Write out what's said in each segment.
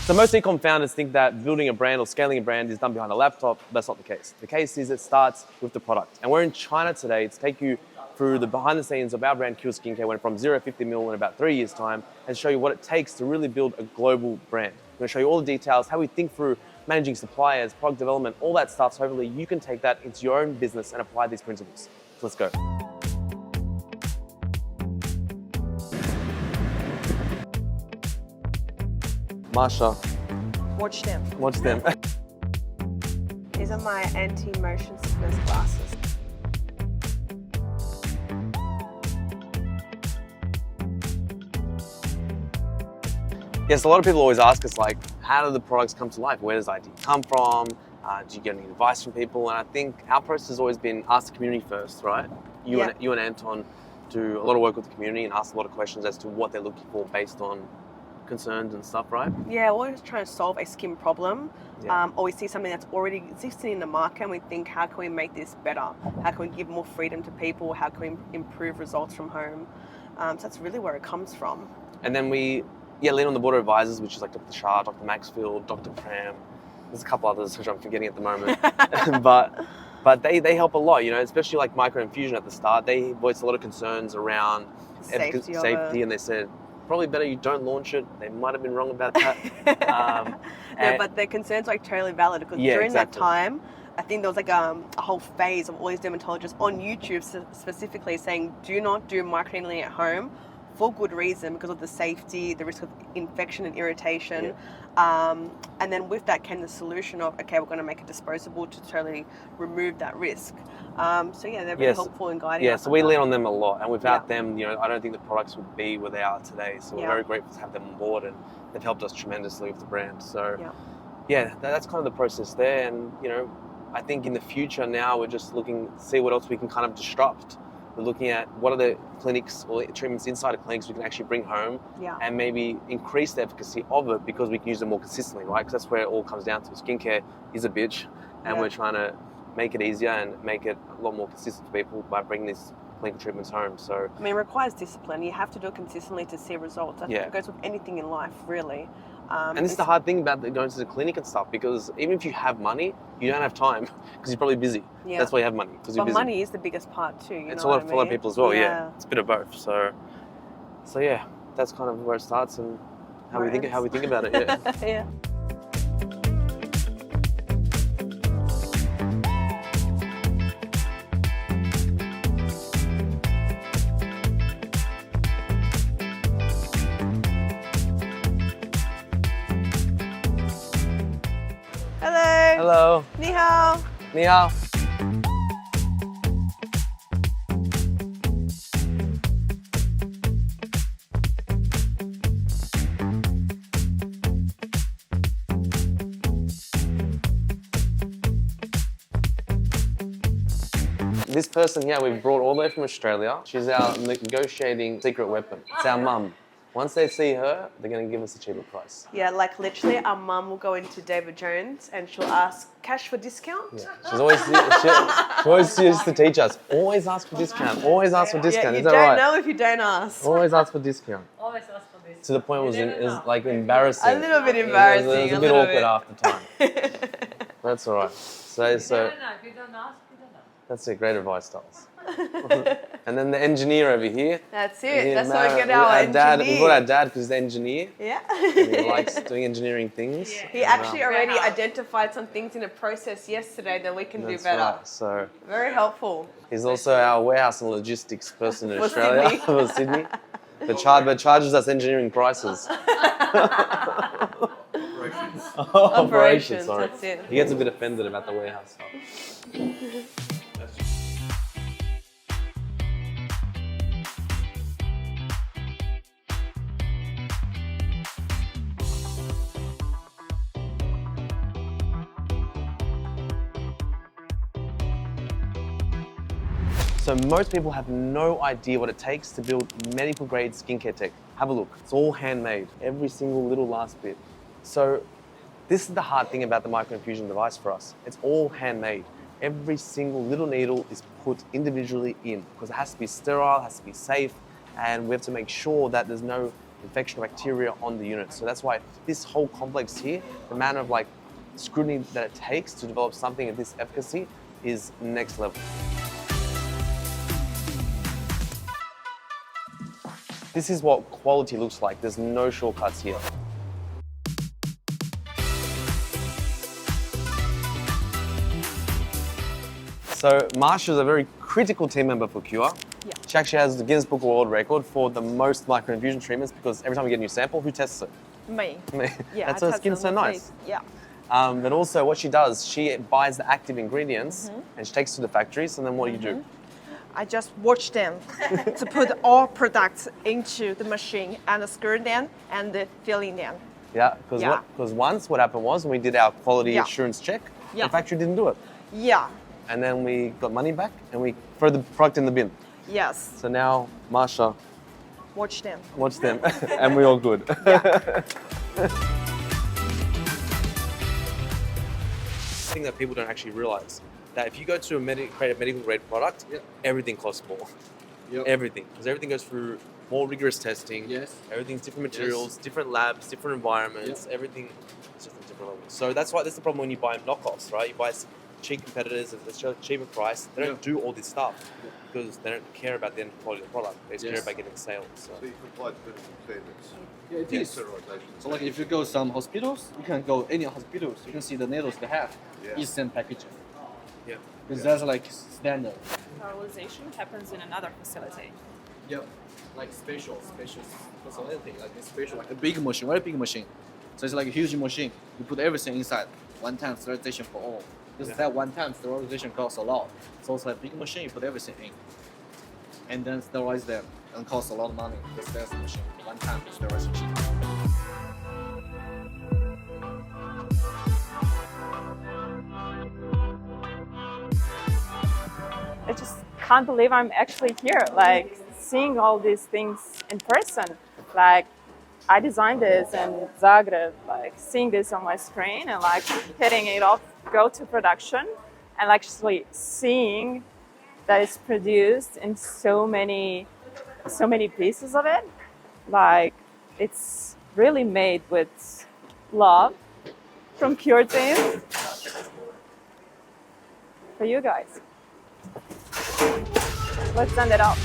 So most e-com founders think that building a brand or scaling a brand is done behind a laptop. That's not the case. The case is it starts with the product. And we're in China today to take you through the behind the scenes of our brand Qure Skincare, went from 0 to 50 mil in about 3 years' time, and show you what it takes to really build a global brand. I'm going to show you all the details, how we think through managing suppliers, product development, all that stuff, so hopefully you can take that into your own business and apply these principles. So let's go. Marsha. Watch them. Watch them. These are my anti-motion sickness glasses. Yes, a lot of people always ask us, like, how do the products come to life? Where does the idea come from? Do you get any advice from people? And I think our process has always been ask the community first, right? You and Anton do a lot of work with the community and ask a lot of questions as to what they're looking for based on concerns and stuff, right? Yeah, we're always trying to solve a skin problem, Yeah. or we see something that's already existing in the market and we think, how can we make this better? How can we give more freedom to people? How can we improve results from home? So that's really where it comes from. And then we lean on the board of advisors, which is like Dr. Shah, Dr. Maxfield, Dr. Pram. There's a couple others which I'm forgetting at the moment. but they help a lot, you know, especially like microinfusion at the start. They voiced a lot of concerns around safety and they said, probably better you don't launch it. They might have been wrong about that. No, but their concerns are totally valid because during that time, I think there was like a whole phase of all these dermatologists on YouTube specifically saying, do not do microneedling at home for good reason because of the safety, the risk of infection and irritation. And then with that came the solution of, okay, we're going to make it disposable to totally remove that risk. So yeah, they're very helpful in guiding us. Yeah, so we lean on them a lot, and without them, you know, I don't think the products would be where they are today. So we're very grateful to have them on board, and they've helped us tremendously with the brand. So yeah, that's kind of the process there. And you know, I think in the future now we're just looking to see what else we can kind of disrupt. We're looking at what are the clinics or treatments inside of clinics we can actually bring home and maybe increase the efficacy of it because we can use them more consistently, right? Because that's where it all comes down to. Skincare is a bitch, and we're trying to make it easier and make it a lot more consistent for people by bringing these clinical treatments home. So I mean, it requires discipline. You have to do it consistently to see results. I think it goes with anything in life, really. And this is the hard thing about going to the clinic and stuff, because even if you have money, you don't have time because you're probably busy. Yeah. That's why you have money, because you're busy. But money is the biggest part too. It's a lot for a lot of people as well. Yeah, it's a bit of both. So yeah, that's kind of where it starts and how we think about it. Yeah. Yeah. Hello. Ni hao. Ni hao. This person here we've brought all the way from Australia. She's our negotiating secret weapon. It's our mum. Once they see her, they're going to give us a cheaper price. Yeah, like literally our mum will go into David Jones and she'll ask, cash for discount? Yeah. She always used to teach us, always ask for discount, always ask for discount. Yeah, is that right? You don't know if you don't ask. Always ask for discount. Always ask for discount. To the point it was like embarrassing. A little bit embarrassing. It was a bit awkward after time. That's all right. So if you don't ask, you don't ask. That's it, great advice, Styles. And then the engineer over here. That's it. That's how we get our engineer. We got our dad because he's the engineer. Yeah. And he likes doing engineering things. Yeah. He actually already identified some things in a process yesterday that we can do better. Right. So very helpful. He's also our warehouse and logistics person in Australia for Sydney. But charges us engineering prices. Operations, sorry. That's it. He gets a bit offended about the warehouse stuff. So most people have no idea what it takes to build medical grade skincare tech. Have a look, it's all handmade, every single little last bit. So this is the hard thing about the microinfusion device for us. It's all handmade. Every single little needle is put individually in because it has to be sterile, it has to be safe, and we have to make sure that there's no infection or bacteria on the unit. So that's why this whole complex here, the amount of like scrutiny that it takes to develop something of this efficacy is next level. This is what quality looks like. There's no shortcuts here. So Marsha is a very critical team member for Qure. Yeah. She actually has the Guinness Book of World Record for the most microinfusion treatments because every time we get a new sample, who tests it? Me. Me. Yeah. That's why the skin's so nice. Yeah. But also what she does, she buys the active ingredients and she takes it to the factories, and then what do you do? I just watch them to put all products into the machine and screw them and filling them. Yeah, because once what happened was when we did our quality assurance check, the factory didn't do it. Yeah. And then we got money back and we throw the product in the bin. Yes. So now Marsha, watch them, and we're all good. Thing that people don't actually realize that if you go to create a medical grade product, everything costs more. Everything, because everything goes through more rigorous testing. Yes. Everything's different materials, different labs, different environments. Everything is just a different level. So that's the problem when you buy knockoffs, right? You buy cheap competitors at a cheaper price. They don't do all this stuff because they don't care about the end quality of the product. They just care about getting sales. So you comply to minimum standards. Yeah, it is. So like if you go some hospitals, you can go any hospitals. You can see the needles they have is same packaging. Yeah. Because that's like standard. Sterilization happens in another facility. Yeah. Like special facility, like a special, like a big machine, very big machine. So it's like a huge machine. You put everything inside. One time sterilization for all. Because that one time sterilization costs a lot. So it's like a big machine, you put everything in. And then sterilize them and costs a lot of money because that's the machine. One time sterilization. I just can't believe I'm actually here, like seeing all these things in person. Like I designed this in Zagreb, like seeing this on my screen and like hitting it off, go to production and actually seeing that it's produced in so many pieces of it. Like it's really made with love from Qure team for you guys. Let's send it up.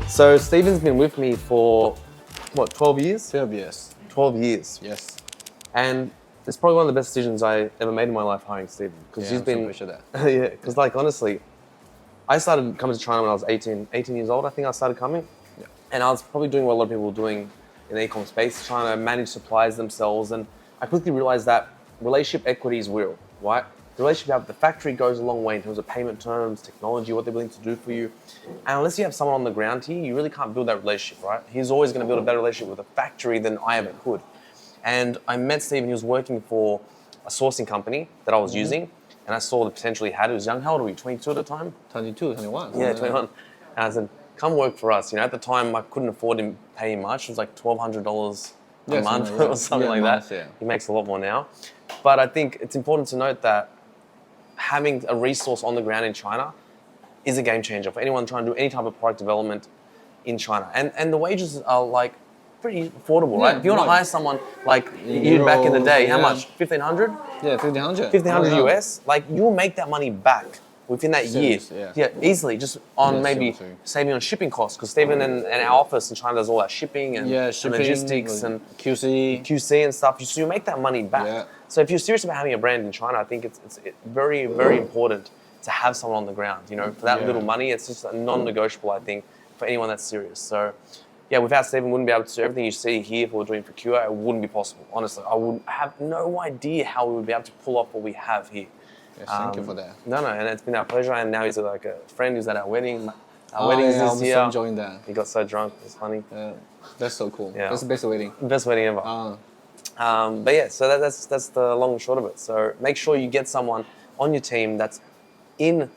So Stephen's been with me for, what, 12 years? 12 years. 12 years. Yes. And it's probably one of the best decisions I ever made in my life hiring Stephen. Because he's been, that. yeah, because like honestly, I started coming to China when I was 18 years old, I think I started coming. Yeah. And I was probably doing what a lot of people were doing in the e-com space, trying to manage suppliers themselves. And I quickly realized that relationship equity is real, right? The relationship you have with the factory goes a long way in terms of payment terms, technology, what they're willing to do for you. And unless you have someone on the ground here, you really can't build that relationship, right? He's always going to build a better relationship with a factory than I ever could. And I met Stephen, he was working for a sourcing company that I was using, and I saw the potential he had. He was young. How old were you, 22 at the time? 22, 21. Yeah, 21. And I said, come work for us. You know, at the time, I couldn't afford him paying much. It was like $1,200 a month or something like that. Yeah. He makes a lot more now. But I think it's important to note that having a resource on the ground in China is a game changer for anyone trying to do any type of product development in China. And the wages are like pretty affordable, right? If you want to hire someone like you back in the day, how much? 1,500? Yeah, 1,500. 1,500 US? Like you'll make that money back within that year. Yeah, easily. Just on maybe saving on shipping costs, because Stephen and our office in China does all that shipping and logistics and QC and stuff. So you make that money back. Yeah. So if you're serious about having a brand in China, I think it's very, very important to have someone on the ground. You know, for that little money, it's just a non-negotiable, I think, for anyone that's serious. So yeah, without Stephen, we wouldn't be able to do everything you see here if we were doing for Qure. It wouldn't be possible, honestly. I would have no idea how we would be able to pull off what we have here. Yes, thank you for that. No, and it's been our pleasure. And now he's like a friend who's at our wedding. Our wedding is this year. I'm so enjoying that. He got so drunk. It's funny. That's so cool. Yeah. That's the best wedding. Best wedding ever. But yeah, so that's the long and short of it. So make sure you get someone on your team that's in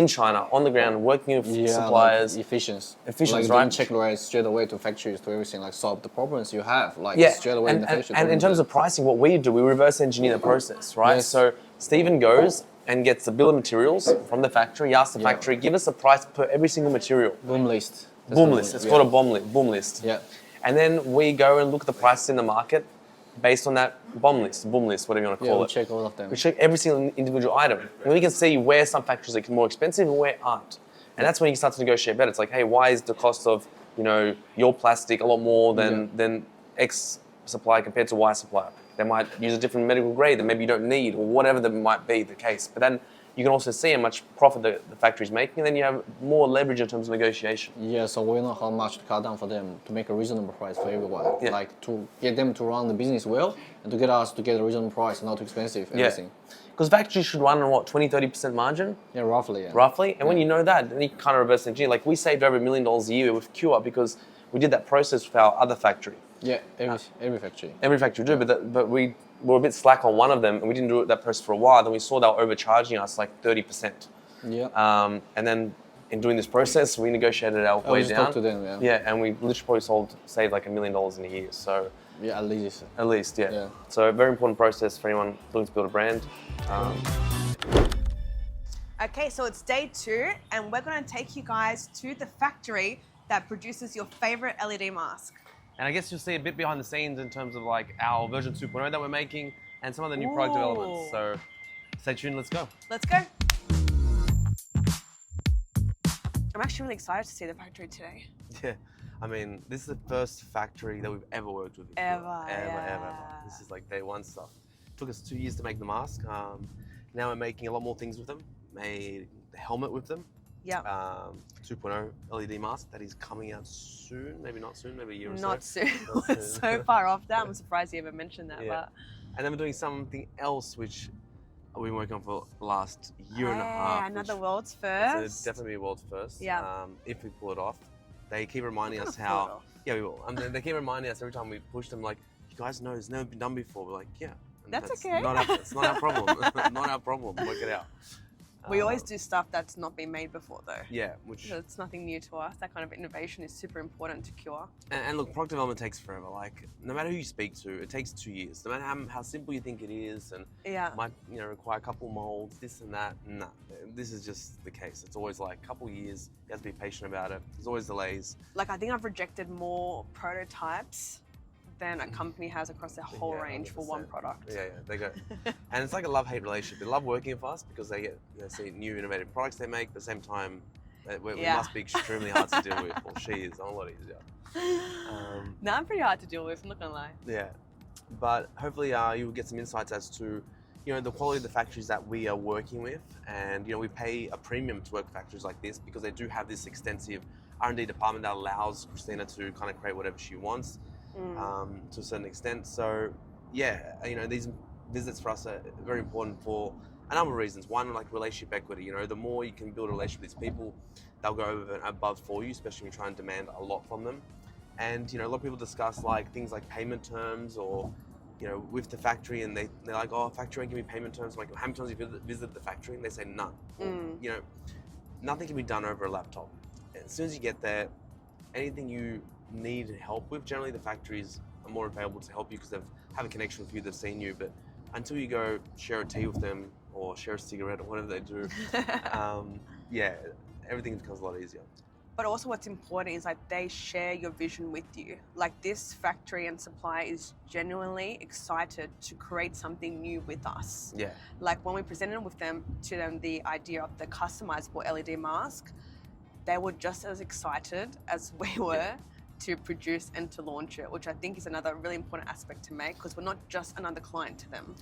China, on the ground, working with suppliers. Like efficiency, right? Don't check right straight away to factories to everything, like solve the problems you have, straight away in the factory. And in terms of pricing, what we do, we reverse engineer the process, right? Yes. So Stephen goes and gets the bill of materials from the factory. He asks the factory, give us a price per every single material. Boom list. Boom list. It's called a boom list. Yeah. And then we go and look at the prices in the market based on that boom list, whatever you want to call it. We check all of them. We check every single individual item. And we can see where some factories are more expensive and where aren't. And that's when you start to negotiate better. It's like, hey, why is the cost of, your plastic a lot more than X supplier compared to Y supplier? They might use a different medical grade that maybe you don't need, or whatever that might be the case. But then you can also see how much profit the factory's making, and then you have more leverage in terms of negotiation. Yeah, so we know how much to cut down for them to make a reasonable price for everyone. Yeah. Like to get them to run the business well, and to get us to get a reasonable price, not too expensive, everything. Because factories should run on 20-30% margin? Yeah, roughly. Yeah. Roughly. And when you know that, then you can kind of reverse engineer. Like we saved over $1 million a year with Qure because we did that process with our other factory. Yeah, every factory. Every factory do, but we were a bit slack on one of them, and we didn't do that process for a while. Then we saw they were overcharging us like 30%. Yeah. And then in doing this process, we negotiated our way down. Talk to them, yeah. Yeah, and we literally probably saved like $1 million in a year. So yeah, at least. At least, yeah. So a very important process for anyone looking to build a brand. Okay, so it's day 2, and we're going to take you guys to the factory that produces your favorite LED mask. And I guess you'll see a bit behind the scenes in terms of like our version 2.0 that we're making and some of the new product developments. So stay tuned, let's go. Let's go. I'm actually really excited to see the factory today. Yeah, I mean, this is the first factory that we've ever worked with. Ever. This is like day one stuff. It took us 2 years to make the mask. Now we're making a lot more things with them. Made the helmet with them. Yeah. 2.0 LED mask that is coming out soon. Maybe not soon, maybe a year or so. Not soon. We're so far off that. I'm surprised you ever mentioned that. Yeah. But... And then we're doing something else which we've been working on for the last year and a half. Another world's first. It's definitely a world's first. Yeah. If we pull it off. They keep reminding us how... Yeah, we will. They keep reminding us every time we push them, like, you guys know it's never been done before. We're like, yeah. That's okay. It's not our problem. Not our problem. Work it out. We always do stuff that's not been made before, though. Yeah, which... It's nothing new to us. That kind of innovation is super important to Qure. And look, product development takes forever. Like, no matter who you speak to, it takes 2 years. No matter how simple you think it is, and it might require a couple molds, this and that. Nah, this is just the case. It's always like a couple years. You have to be patient about it. There's always delays. Like, I think I've rejected more prototypes than a company has across their whole range 100%. For one product. Yeah, they go. And it's like a love-hate relationship. They love working with us because they see new innovative products they make. At the same time, we must be extremely hard to deal with. Well, she is. I'm a lot easier. No, I'm pretty hard to deal with, I'm not gonna lie. Yeah, but hopefully you will get some insights as to the quality of the factories that we are working with, and we pay a premium to work with factories like this because they do have this extensive R&D department that allows Christina to kind of create whatever she wants. To a certain extent. So yeah, these visits for us are very important for a number of reasons. One, like relationship equity. The more you can build a relationship with these people, they'll go over and above for you, especially when you try and demand a lot from them. And a lot of people discuss like things like payment terms, or with the factory, and they're like, oh, factory won't give me payment terms. I'm like, how many times have you visited the factory? And they say none. Well, nothing can be done over a laptop. As soon as you get there, anything you need help with, generally the factories are more available to help you because they have a connection with you, they've seen you. But until you go share a tea with them or share a cigarette or whatever they do, yeah, everything becomes a lot easier. But also what's important is like they share your vision with you. Like this factory and supplier is genuinely excited to create something new with us. Yeah. Like when we presented to them the idea of the customizable LED mask, they were just as excited as we were to produce and to launch it, which I think is another really important aspect to make, because we're not just another client to them.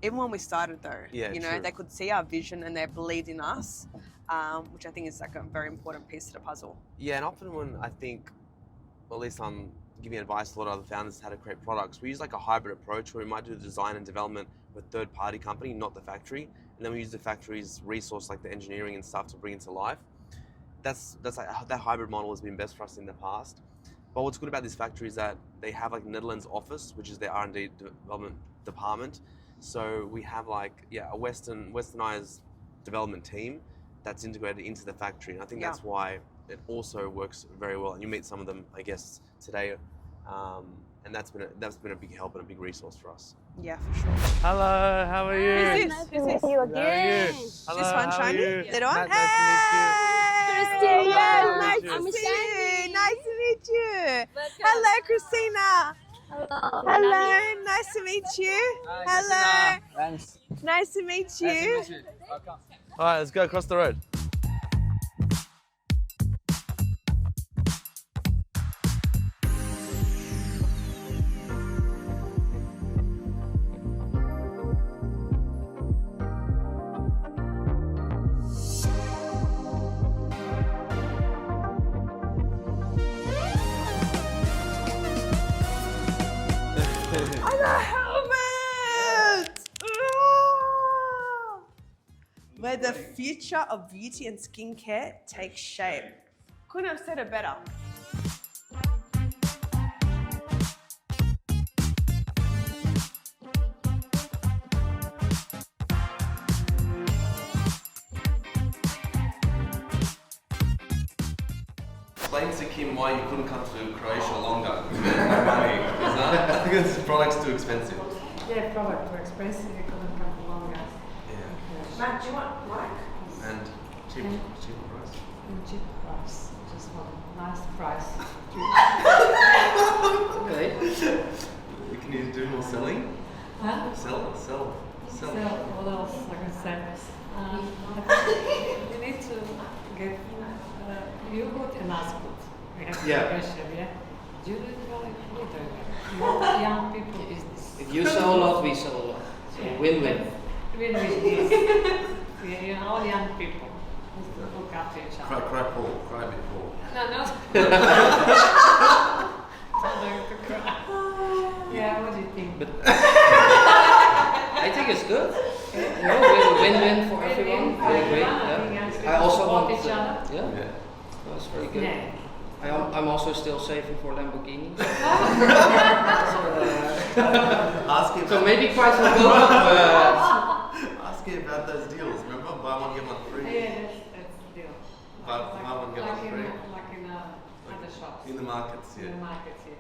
Even when we started though, they could see our vision and they believed in us, which I think is like a very important piece to the puzzle. Yeah, and often when I think, well, at least I'm giving advice to a lot of other founders how to create products, we use like a hybrid approach where we might do the design and development with a third-party company, not the factory, and then we use the factory's resource, like the engineering and stuff, to bring it to life. That's like that hybrid model has been best for us in the past. But what's good about this factory is that they have like Netherlands office, which is their R&D development department. So we have like a westernized development team that's integrated into the factory. And I think that's why it also works very well. And you meet some of them, I guess, today. And that's been a big help and a big resource for us. Yeah, for sure. Hello, how are you? Who's this? Who's this? you again. Hello, This one, how are Shiny? you? Little one? Nice to meet you. Hey! Nice to Nice meet to you. see you. Nice to meet you. Hello, Christina. Hello. Hello. Nice to meet you. Hello. Thanks. Nice to meet you. All right, let's go across the road. I'm a helmet! Where the future of beauty and skincare takes shape. Couldn't have said it better. Explain to Kim why you couldn't come to Croatia longer. No money. I think this product's too expensive. Yeah, product too expensive, you couldn't come longer. Yeah. Matt, do you want Mike? And cheaper price. And cheap price, just one nice price. Okay. Can you do more selling? Huh? Sell. So, what else I can say? You need to get yogurt and ice food. We have pressure, yeah? Do you do it well? We do it. Young people business. If you sell a lot, we sell a lot. So win-win. Win-win, yes. Yeah, you're all young people. Look after each other. Cry, Paul. Cry a bit, Paul. No, not. I'm going to cry. Yeah, what do you think? But I think it's good. You know, win-win for everyone. I agree. Yeah. I also want. each other. Yeah. That's very good. Yeah. I'm also still saving for Lamborghini. So, Ask him. so maybe price will go up. Ask him about those deals. Remember, buy one get one free. Yeah, that's the deal. Buy one get one free. Like in other shops. In the markets, In the yeah. markets, yeah.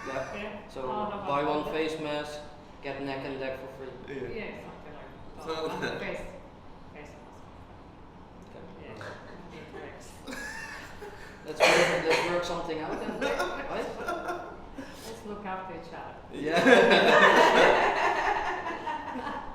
Yeah. Yeah. So Oh, buy one face mask, get neck and neck for free. Yeah. Yeah, something like that. Something like that. Face mask. Yeah. It works. Let's work something out then, right? Let's look after each other. Yeah.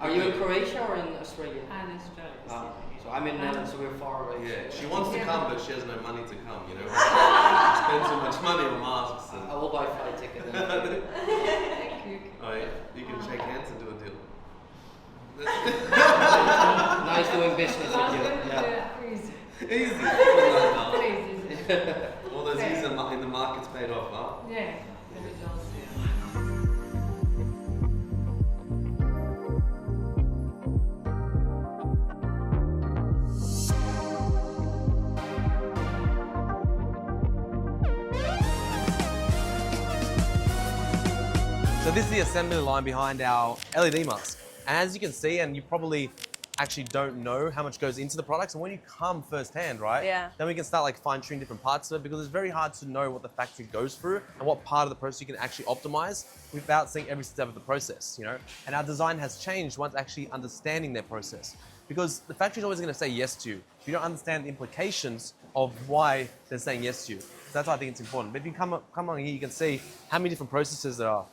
Are you in Croatia or in Australia? And Australia. Ah, so I'm in Netherlands, so we're far away. Yeah, she wants to come, but she has no money to come, you know. Spend too much money on masks. I will buy flight ticket. Thank you. Oh, yeah. You can shake hands and do a deal. Nice doing business with you. Easy. Easy. Please, easy. All those years in the market's paid off, huh? Yeah, very jealous, yeah. So this is the assembly line behind our LED mask. And as you can see, and you probably actually don't know how much goes into the products, and when you come firsthand, right? Yeah. Then we can start like fine-tuning different parts of it, because it's very hard to know what the factory goes through and what part of the process you can actually optimize without seeing every step of the process, you know? And our design has changed once actually understanding their process. Because the factory's always gonna say yes to you if you don't understand the implications of why they're saying yes to you. So that's why I think it's important. But if you come on here, you can see how many different processes there are.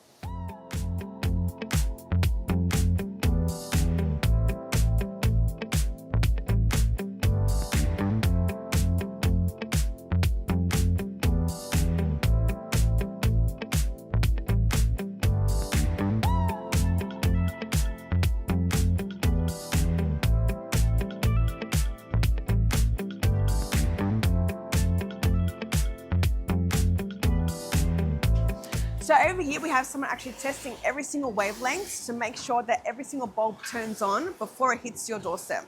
So over here we have someone actually testing every single wavelength to make sure that every single bulb turns on before it hits your doorstep.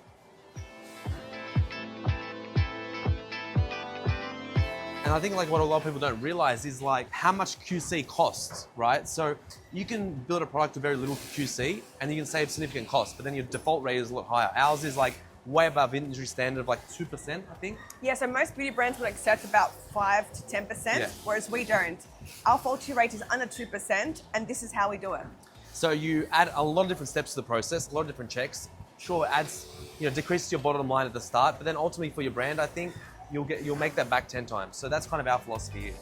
And I think like what a lot of people don't realize is like how much QC costs, right? So you can build a product with very little QC and you can save significant costs, but then your default rate is a lot higher. Ours is like way above industry standard of like 2%, I think. Yeah, so most beauty brands would accept about 5 to 10%, whereas we don't. Our faulty rate is under 2%, and this is how we do it. So you add a lot of different steps to the process, a lot of different checks. Sure, it adds, decreases your bottom line at the start, but then ultimately for your brand, I think you'll make that back 10 times. So that's kind of our philosophy here.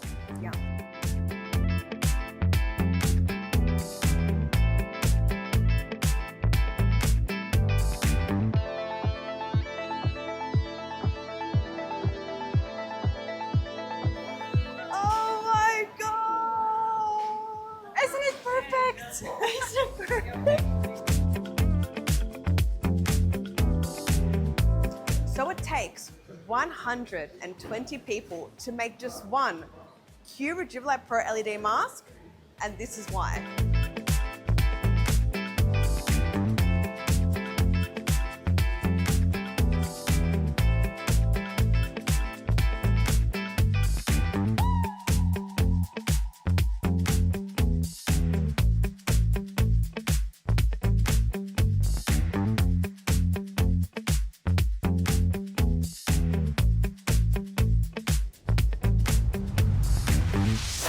Yeah. Oh my God! Isn't it perfect? Isn't it perfect? So it takes 120 people to make just one Qure Rejuvenate Pro LED mask, and this is why.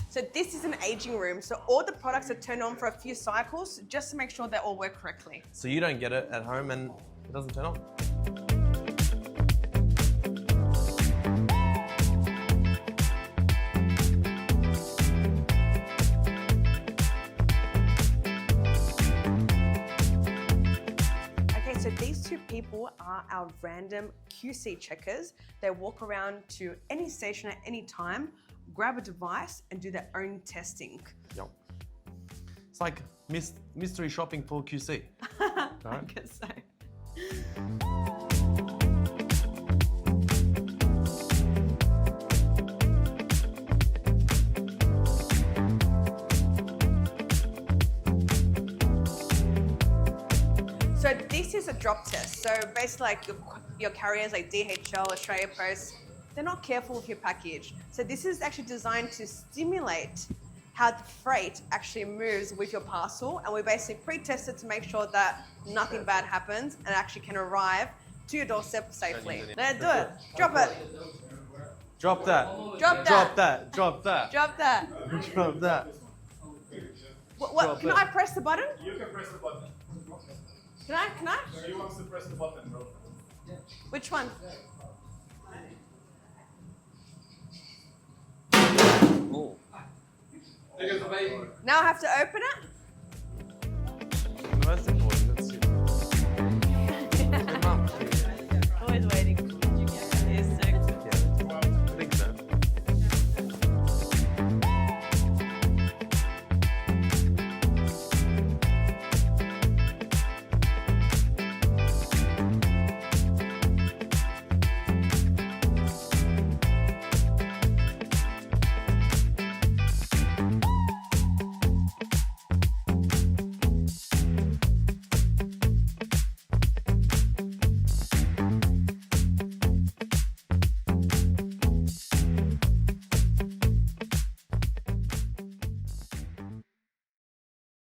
So this is an aging room, so all the products are turned on for a few cycles just to make sure they all work correctly. So you don't get it at home and it doesn't turn on. Okay, so these two people are our random QC checkers. They walk around to any station at any time, grab a device and do their own testing. Yep. It's like mystery shopping for QC. I guess so. So this is a drop test. So basically like your carriers like DHL, Australia Post, they're not careful with your package. So this is actually designed to stimulate how the freight actually moves with your parcel. And we basically pre-test it to make sure that nothing bad happens and actually can arrive to your doorstep safely. Let's do it. Drop it. Drop that. Drop that. Drop that. Drop that. Drop that. Drop that. What? Can I press the button? You can press the button. Can I? She wants to press the button, bro. Which one? Oh. Now I have to open it?